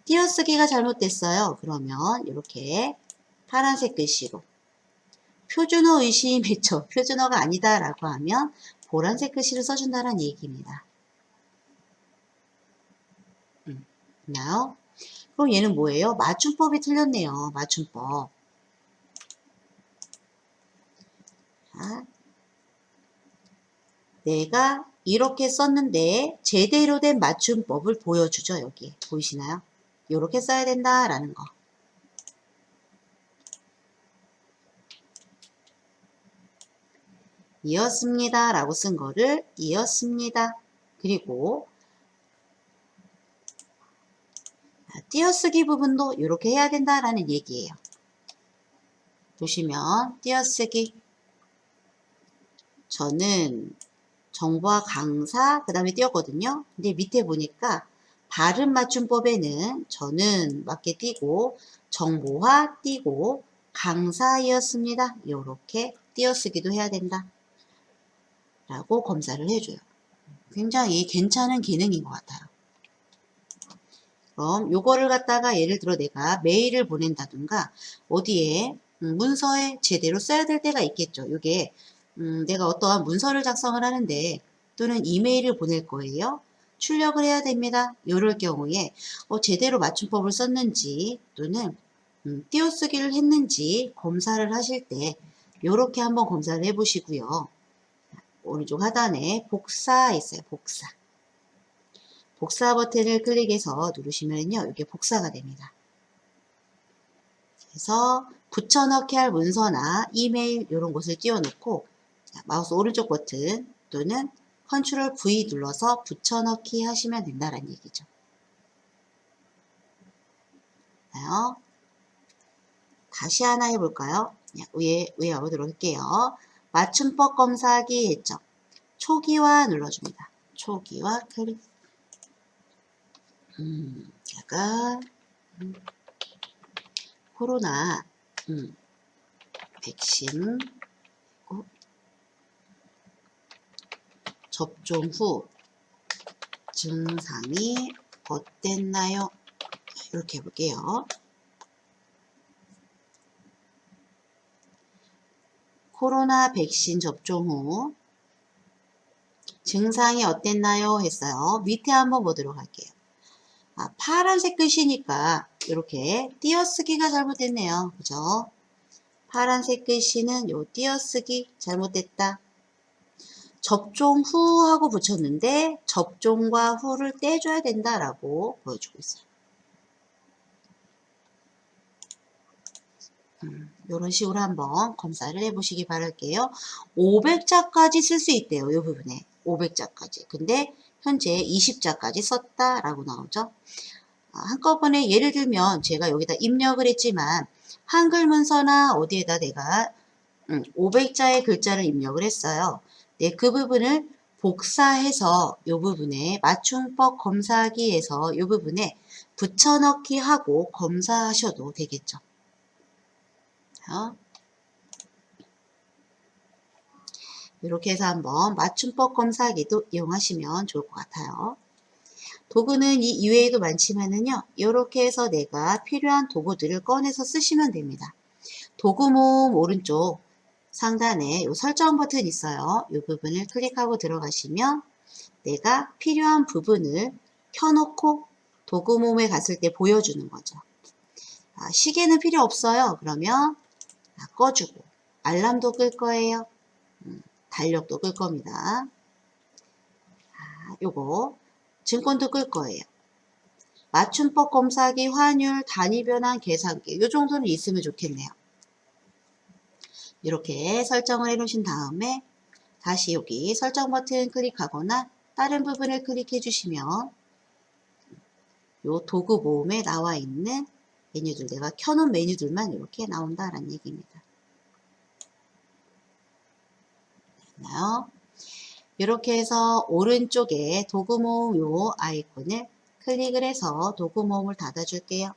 띄어쓰기가 잘못됐어요. 그러면 이렇게 파란색 글씨로 표준어 의심했죠. 표준어가 아니다 라고 하면 보라색 글씨를 써준다는 얘기입니다. 나요? 그럼 얘는 뭐예요? 맞춤법이 틀렸네요. 맞춤법. 자, 내가 이렇게 썼는데 제대로 된 맞춤법을 보여주죠. 여기 보이시나요? 요렇게 써야 된다라는 거. 이었습니다 라고 쓴 거를 이었습니다. 그리고 띄어쓰기 부분도 이렇게 해야 된다라는 얘기예요. 보시면 띄어쓰기 저는 정보화 강사 그 다음에 띄었거든요. 근데 밑에 보니까 발음 맞춤법에는 저는 맞게 띄고 정보화 띄고 강사이었습니다. 이렇게 띄어쓰기도 해야 된다 라고 검사를 해줘요. 굉장히 괜찮은 기능인 것 같아요. 그럼 요거를 갖다가 예를 들어 내가 메일을 보낸다든가 어디에 문서에 제대로 써야 될 때가 있겠죠. 요게 내가 어떠한 문서를 작성을 하는데 또는 이메일을 보낼 거예요. 출력을 해야 됩니다. 요럴 경우에 제대로 맞춤법을 썼는지 또는 띄어쓰기를 했는지 검사를 하실 때 요렇게 한번 검사를 해 보시고요. 오른쪽 하단에 복사 있어요. 복사. 복사 버튼을 클릭해서 누르시면요. 이게 복사가 됩니다. 그래서 붙여넣기 할 문서나 이메일 이런 곳을 띄워놓고 마우스 오른쪽 버튼 또는 컨트롤 V 눌러서 붙여넣기 하시면 된다는 얘기죠. 다시 하나 해볼까요? 위에 와보도록 할게요. 맞춤법 검사하기 했죠. 초기화 눌러줍니다. 초기화 클릭. 제가 코로나 백신 접종 후 증상이 어땠나요? 이렇게 해볼게요. 코로나 백신 접종 후 증상이 어땠나요? 했어요. 밑에 한번 보도록 할게요. 파란색 글씨니까 이렇게 띄어쓰기가 잘못됐네요. 그죠? 파란색 글씨는 요 띄어쓰기 잘못됐다. 접종 후 하고 붙였는데 접종과 후를 떼줘야 된다라고 보여주고 있어요. 이런 식으로 한번 검사를 해보시기 바랄게요. 500자까지 쓸 수 있대요. 이 부분에 500자까지. 근데 현재 20자까지 썼다라고 나오죠. 한꺼번에 예를 들면 제가 여기다 입력을 했지만 한글 문서나 어디에다 내가 500자의 글자를 입력을 했어요. 네, 그 부분을 복사해서 이 부분에 맞춤법 검사하기에서 이 부분에 붙여넣기 하고 검사하셔도 되겠죠. 이렇게 해서 한번 맞춤법 검사하기도 이용하시면 좋을 것 같아요. 도구는 이 이외에도 많지만은요. 이렇게 해서 내가 필요한 도구들을 꺼내서 쓰시면 됩니다. 도구 모음 오른쪽 상단에 이 설정 버튼 있어요. 이 부분을 클릭하고 들어가시면 내가 필요한 부분을 켜놓고 도구 모음에 갔을 때 보여주는 거죠. 시계는 필요 없어요. 그러면 꺼주고 알람도 끌 거예요. 달력도 끌 겁니다. 요거 증권도 끌 거예요. 맞춤법 검사기, 환율, 단위 변환, 계산기 요 정도는 있으면 좋겠네요. 이렇게 설정을 해 놓으신 다음에 다시 여기 설정 버튼 클릭하거나 다른 부분을 클릭해 주시면 요 도구 모음에 나와 있는 메뉴들, 내가 켜놓은 메뉴들만 이렇게 나온다라는 얘기입니다. 됐나요? 이렇게 해서 오른쪽에 도구 모음 요 아이콘을 클릭을 해서 도구 모음을 닫아줄게요.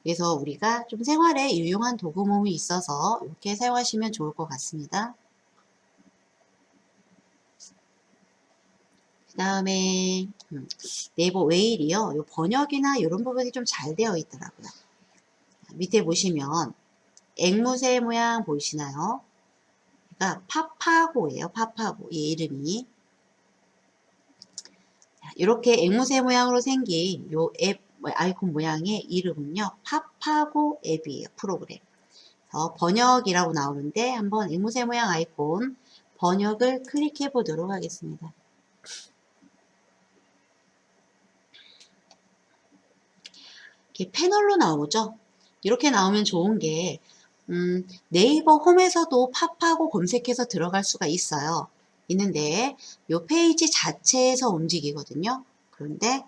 그래서 우리가 좀 생활에 유용한 도구 모음이 있어서 이렇게 사용하시면 좋을 것 같습니다. 그 다음에 네이버 웨일이요. 요 번역이나 이런 부분이 좀 잘 되어 있더라고요. 밑에 보시면 앵무새 모양 보이시나요? 그러니까 파파고예요. 파파고. 이 이름이. 이렇게 앵무새 모양으로 생긴 요 앱 아이콘 모양의 이름은요. 파파고 앱이에요. 프로그램. 번역이라고 나오는데 한번 앵무새 모양 아이콘 번역을 클릭해 보도록 하겠습니다. 이렇게 패널로 나오죠. 이렇게 나오면 좋은 게 네이버 홈에서도 팝하고 검색해서 들어갈 수가 있어요. 있는데 이 페이지 자체에서 움직이거든요. 그런데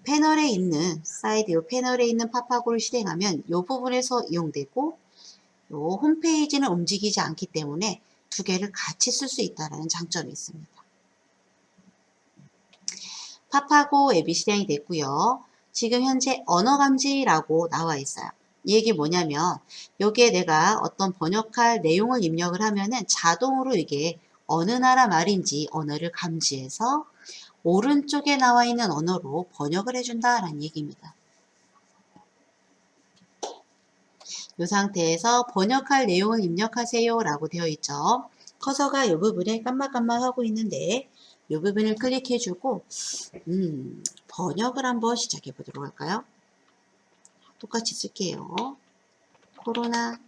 패널에 있는 사이드 이 패널에 있는 팝하고를 실행하면 이 부분에서 이용되고 이 홈페이지는 움직이지 않기 때문에 두 개를 같이 쓸 수 있다는 장점이 있습니다. 팝하고 앱이 실행이 됐고요. 지금 현재 언어 감지라고 나와 있어요. 이 얘기 뭐냐면 여기에 내가 어떤 번역할 내용을 입력을 하면은 자동으로 이게 어느 나라 말인지 언어를 감지해서 오른쪽에 나와 있는 언어로 번역을 해준다라는 얘기입니다. 이 상태에서 번역할 내용을 입력하세요 라고 되어 있죠. 커서가 이 부분에 깜빡깜빡하고 있는데 이 부분을 클릭해주고 번역을 한번 시작해 보도록 할까요? 똑같이 쓸게요. 코로나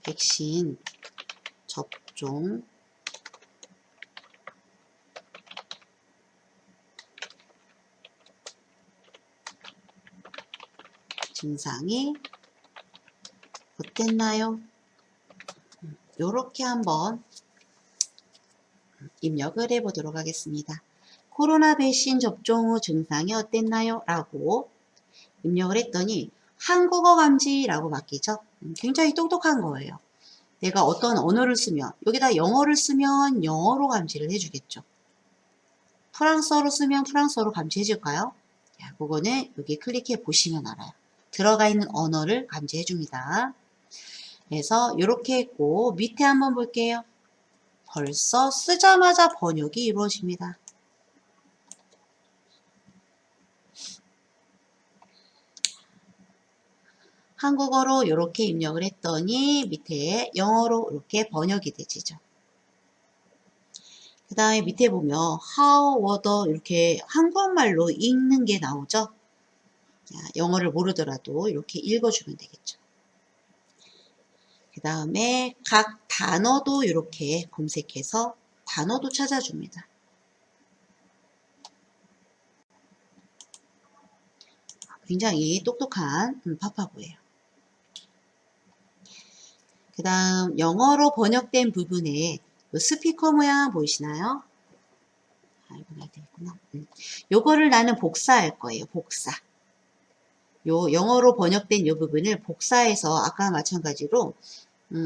백신 접종 증상이 어땠나요? 이렇게 한번 입력을 해 보도록 하겠습니다. 코로나 백신 접종 후 증상이 어땠나요? 라고 입력을 했더니 한국어 감지라고 바뀌죠. 굉장히 똑똑한 거예요. 내가 어떤 언어를 쓰면 여기다 영어를 쓰면 영어로 감지를 해주겠죠. 프랑스어로 쓰면 프랑스어로 감지해 줄까요? 그거는 여기 클릭해 보시면 알아요. 들어가 있는 언어를 감지해 줍니다. 그래서 이렇게 했고 밑에 한번 볼게요. 벌써 쓰자마자 번역이 이루어집니다. 한국어로 이렇게 입력을 했더니 밑에 영어로 이렇게 번역이 되지죠. 그 다음에 밑에 보면 how, what 이렇게 한국말로 읽는 게 나오죠. 영어를 모르더라도 이렇게 읽어주면 되겠죠. 그 다음에 각 단어도 이렇게 검색해서 단어도 찾아줍니다. 굉장히 똑똑한 팝하고예요. 그 다음 영어로 번역된 부분에 스피커 모양 보이시나요? 이건 알 되겠구나. 요거를 나는 복사할 거예요. 복사. 요 영어로 번역된 요 부분을 복사해서 아까 마찬가지로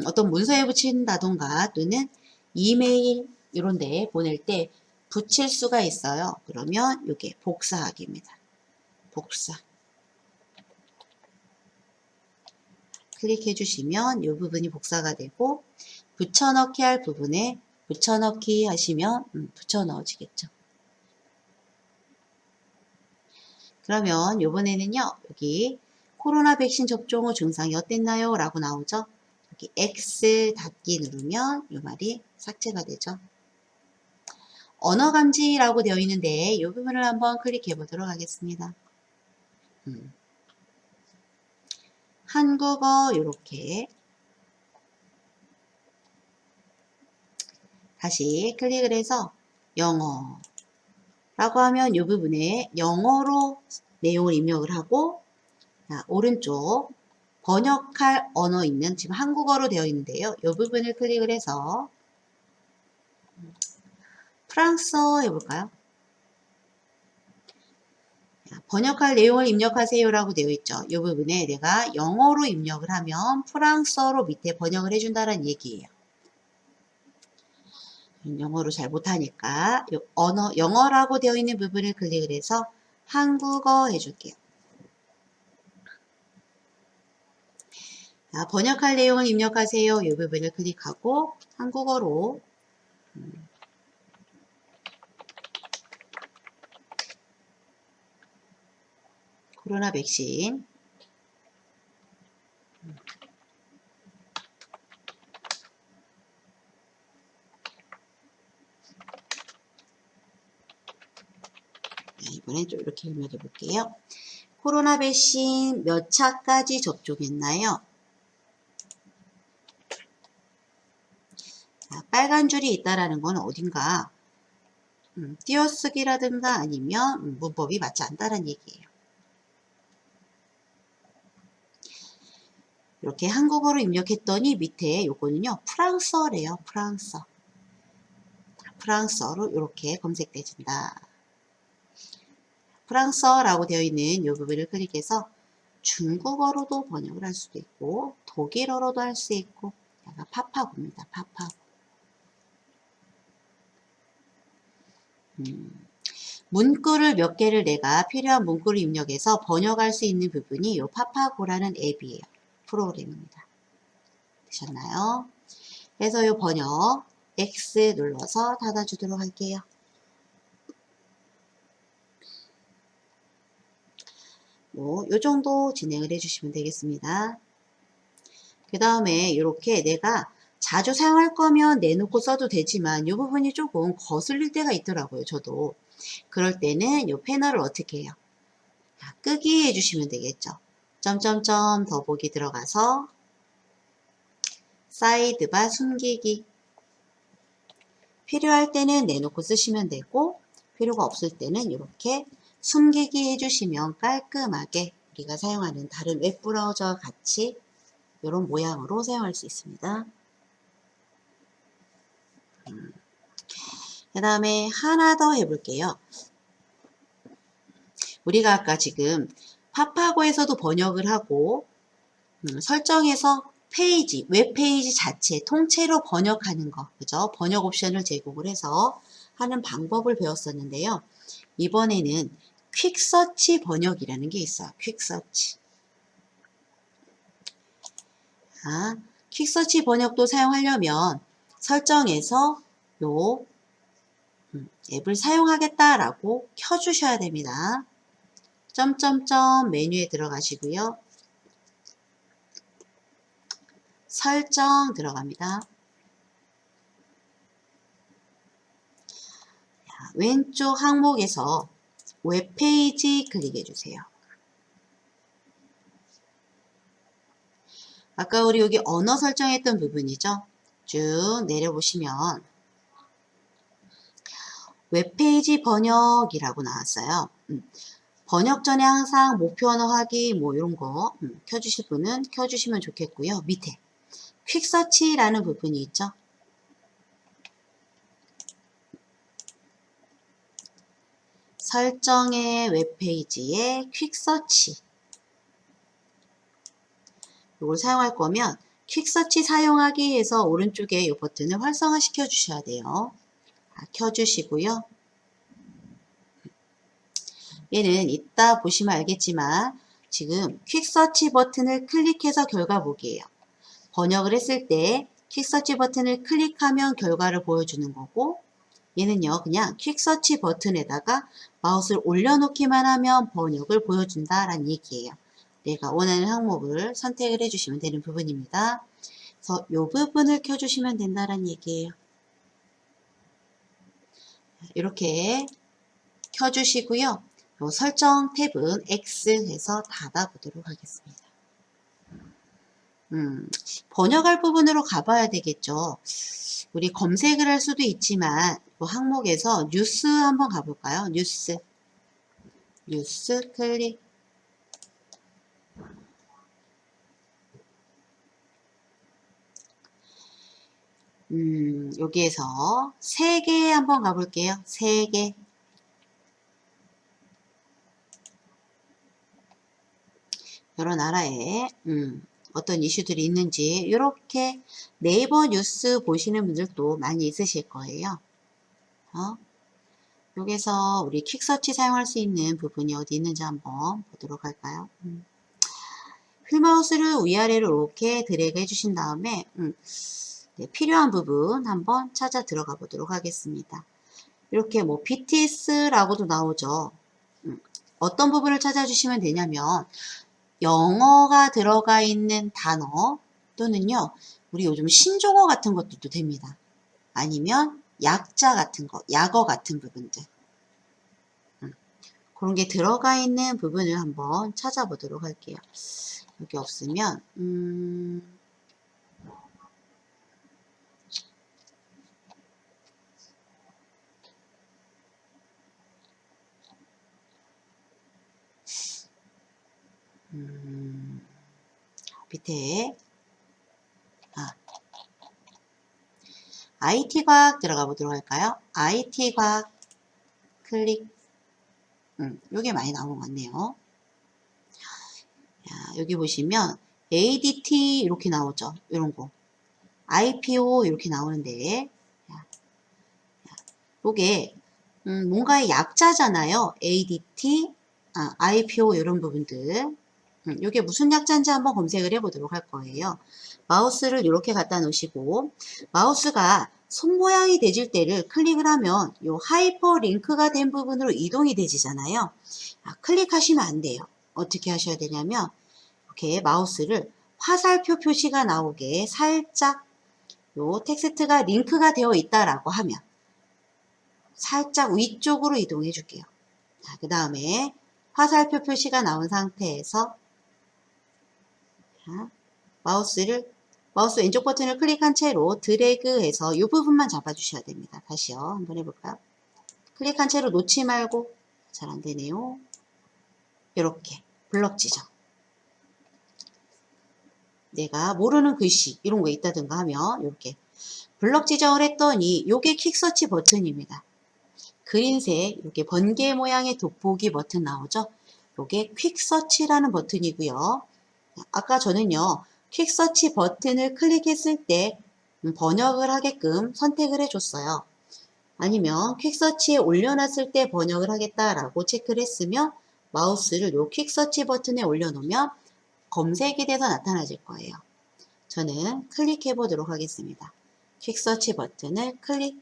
어떤 문서에 붙인다던가 또는 이메일 이런 데 보낼 때 붙일 수가 있어요. 그러면 요게 복사하기입니다. 복사. 클릭해 주시면 이 부분이 복사가 되고 붙여넣기 할 부분에 붙여넣기 하시면 붙여 넣어지겠죠. 그러면 이번에는요. 여기 코로나 백신 접종 후 증상이 어땠나요? 라고 나오죠. 여기 X 닫기 누르면 이 말이 삭제가 되죠. 언어 감지라고 되어 있는데 이 부분을 한번 클릭해 보도록 하겠습니다. 한국어 이렇게 다시 클릭을 해서 영어 라고 하면 이 부분에 영어로 내용을 입력을 하고 오른쪽 번역할 언어 있는 지금 한국어로 되어 있는데요. 이 부분을 클릭을 해서 프랑스어 해볼까요? 번역할 내용을 입력하세요 라고 되어 있죠. 이 부분에 내가 영어로 입력을 하면 프랑스어로 밑에 번역을 해준다는 얘기예요. 영어로 잘 못하니까 언어 영어라고 되어 있는 부분을 클릭을 해서 한국어 해줄게요. 번역할 내용을 입력하세요. 이 부분을 클릭하고 한국어로 코로나 백신 이번엔 좀 이렇게 입력해 볼게요. 코로나 백신 몇 차까지 접종했나요? 빨간 줄이 있다라는 건 어딘가 띄어쓰기라든가 아니면 문법이 맞지 않다는 얘기예요. 이렇게 한국어로 입력했더니 밑에 요거는요, 프랑스어래요. 프랑스어. 프랑스어로 이렇게 검색되진다. 프랑스어라고 되어 있는 이 부분을 클릭해서 중국어로도 번역을 할 수도 있고 독일어로도 할 수 있고 약간 파파고입니다. 파파고. 문구를 몇 개를 내가 필요한 문구를 입력해서 번역할 수 있는 부분이 이 파파고라는 앱이에요. 프로그램입니다. 되셨나요? 그래서 이 번역 X 눌러서 닫아주도록 할게요. 요 정도 진행을 해주시면 되겠습니다. 그 다음에 이렇게 내가 자주 사용할 거면 내놓고 써도 되지만 이 부분이 조금 거슬릴 때가 있더라고요. 저도. 그럴 때는 이 패널을 어떻게 해요? 끄기 해주시면 되겠죠. 점점점 더보기 들어가서 사이드바 숨기기. 필요할 때는 내놓고 쓰시면 되고 필요가 없을 때는 이렇게 숨기기 해주시면 깔끔하게 우리가 사용하는 다른 웹브라우저와 같이 이런 모양으로 사용할 수 있습니다. 그 다음에 하나 더 해볼게요. 우리가 아까 지금 파파고에서도 번역을 하고 설정에서 페이지, 웹페이지 자체 통째로 번역하는 거, 그죠? 번역 옵션을 제공을 해서 하는 방법을 배웠었는데요. 이번에는 퀵서치 번역이라는 게 있어요. 퀵서치. 퀵서치 번역도 사용하려면 설정에서 요 앱을 사용하겠다라고 켜주셔야 됩니다. 점점점 메뉴에 들어가시고요. 설정 들어갑니다. 왼쪽 항목에서 웹페이지 클릭해 주세요. 아까 우리 여기 언어 설정했던 부분이죠. 쭉 내려보시면 웹페이지 번역이라고 나왔어요. 번역 전에 항상 목표 언어 확인 뭐 이런 거 켜주실 분은 켜주시면 좋겠고요. 밑에 퀵서치라는 부분이 있죠. 설정의 웹페이지에 퀵서치 이걸 사용할 거면 퀵서치 사용하기 해서 오른쪽에 이 버튼을 활성화 시켜 주셔야 돼요. 켜주시고요. 얘는 이따 보시면 알겠지만 지금 퀵서치 버튼을 클릭해서 결과 보기예요. 번역을 했을 때 퀵서치 버튼을 클릭하면 결과를 보여주는 거고 얘는요 그냥 퀵서치 버튼에다가 마우스를 올려놓기만 하면 번역을 보여준다라는 얘기예요. 내가 원하는 항목을 선택을 해주시면 되는 부분입니다. 그래서 이 부분을 켜주시면 된다라는 얘기예요. 이렇게 켜주시고요. 요 설정 탭은 X 해서 닫아보도록 하겠습니다. 번역할 부분으로 가봐야 되겠죠. 우리 검색을 할 수도 있지만 그 항목에서 뉴스 한번 가볼까요? 뉴스 클릭. 여기에서 세계 한번 가볼게요. 세계. 여러 나라에 어떤 이슈들이 있는지 이렇게 네이버 뉴스 보시는 분들도 많이 있으실 거예요. 여기서 우리 퀵서치 사용할 수 있는 부분이 어디 있는지 한번 보도록 할까요? 휠마우스를 위아래로 이렇게 드래그 해주신 다음에 네, 필요한 부분 한번 찾아 들어가 보도록 하겠습니다. 이렇게 뭐 BTS라고도 나오죠. 어떤 부분을 찾아주시면 되냐면 영어가 들어가 있는 단어 또는요 우리 요즘 신조어 같은 것들도 됩니다. 아니면 약자 같은 거, 약어 같은 부분들 그런 게 들어가 있는 부분을 한번 찾아보도록 할게요. 여기 없으면 밑에 IT과학 들어가 보도록 할까요? IT과학 클릭. 요게 많이 나오는 것 같네요. 여기 보시면 ADT 이렇게 나오죠. 이런 거. IPO 이렇게 나오는데 요게 뭔가의 약자잖아요. ADT, IPO 이런 부분들. 요게 무슨 약자인지 한번 검색을 해보도록 할 거예요. 마우스를 이렇게 갖다 놓으시고 마우스가 손 모양이 되질 때를 클릭을 하면 요 하이퍼 링크가 된 부분으로 이동이 되지잖아요. 클릭하시면 안 돼요. 어떻게 하셔야 되냐면 이렇게 마우스를 화살표 표시가 나오게 살짝 요 텍스트가 링크가 되어 있다라고 하면 살짝 위쪽으로 이동해 줄게요. 그 다음에 화살표 표시가 나온 상태에서 마우스 왼쪽 버튼을 클릭한 채로 드래그해서 이 부분만 잡아주셔야 됩니다. 다시요. 한번 해볼까요? 클릭한 채로 놓지 말고 잘 안되네요. 이렇게 블럭 지정. 내가 모르는 글씨 이런 거 있다든가 하면 이렇게 블럭 지정을 했더니 이게 퀵서치 버튼입니다. 그린색 이렇게 번개 모양의 돋보기 버튼 나오죠? 이게 퀵서치라는 버튼이고요. 아까 저는요. 퀵서치 버튼을 클릭했을 때 번역을 하게끔 선택을 해줬어요. 아니면 퀵서치에 올려놨을 때 번역을 하겠다라고 체크를 했으면 마우스를 요 퀵서치 버튼에 올려놓으면 검색이 돼서 나타나질 거예요. 저는 클릭해 보도록 하겠습니다. 퀵서치 버튼을 클릭.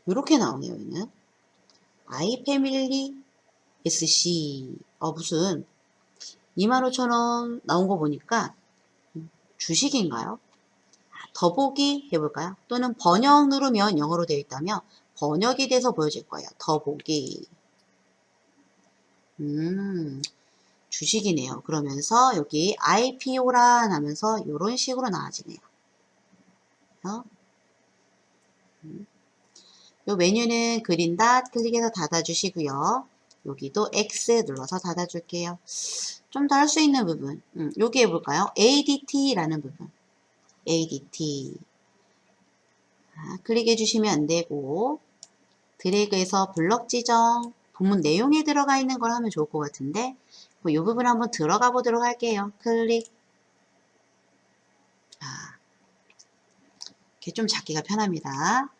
이렇게 나오네요. 얘는 아이패밀리 SC. 무슨 25,000원 나온 거 보니까 주식인가요? 더보기 해볼까요? 또는 번역 누르면 영어로 되어 있다면 번역이 돼서 보여질 거예요. 더보기. 주식이네요. 그러면서 여기 IPO란 하면서 이런 식으로 나와지네요. 요 메뉴는 그린 닷 클릭해서 닫아주시고요. 여기도 X 눌러서 닫아줄게요. 좀 더 할 수 있는 부분. 여기 해볼까요? ADT라는 부분. ADT. 클릭해 주시면 안 되고, 드래그해서 블럭 지정, 본문 내용에 들어가 있는 걸 하면 좋을 것 같은데, 이 부분 한번 들어가 보도록 할게요. 클릭. 이렇게 좀 잡기가 편합니다.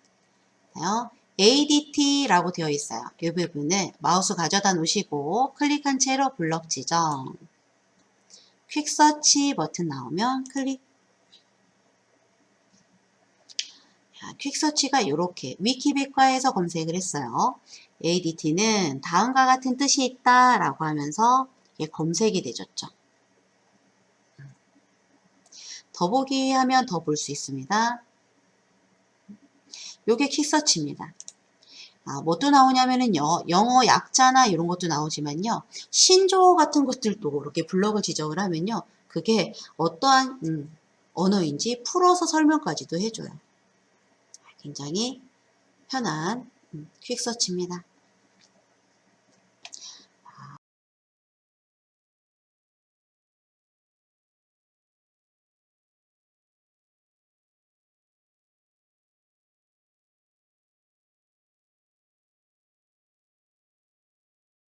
ADT라고 되어 있어요. 이 부분을 마우스 가져다 놓으시고 클릭한 채로 블럭 지정. 퀵서치 버튼 나오면 클릭. 퀵서치가 이렇게 위키백과에서 검색을 했어요. ADT는 다음과 같은 뜻이 있다 라고 하면서 검색이 되졌죠. 더보기 하면 더 볼 수 있습니다. 요게 퀵서치입니다. 뭐 또 나오냐면은요, 영어 약자나 이런 것도 나오지만요, 신조어 같은 것들도 이렇게 블럭을 지정을 하면요, 그게 어떠한 언어인지 풀어서 설명까지도 해줘요. 굉장히 편한 퀵서치입니다.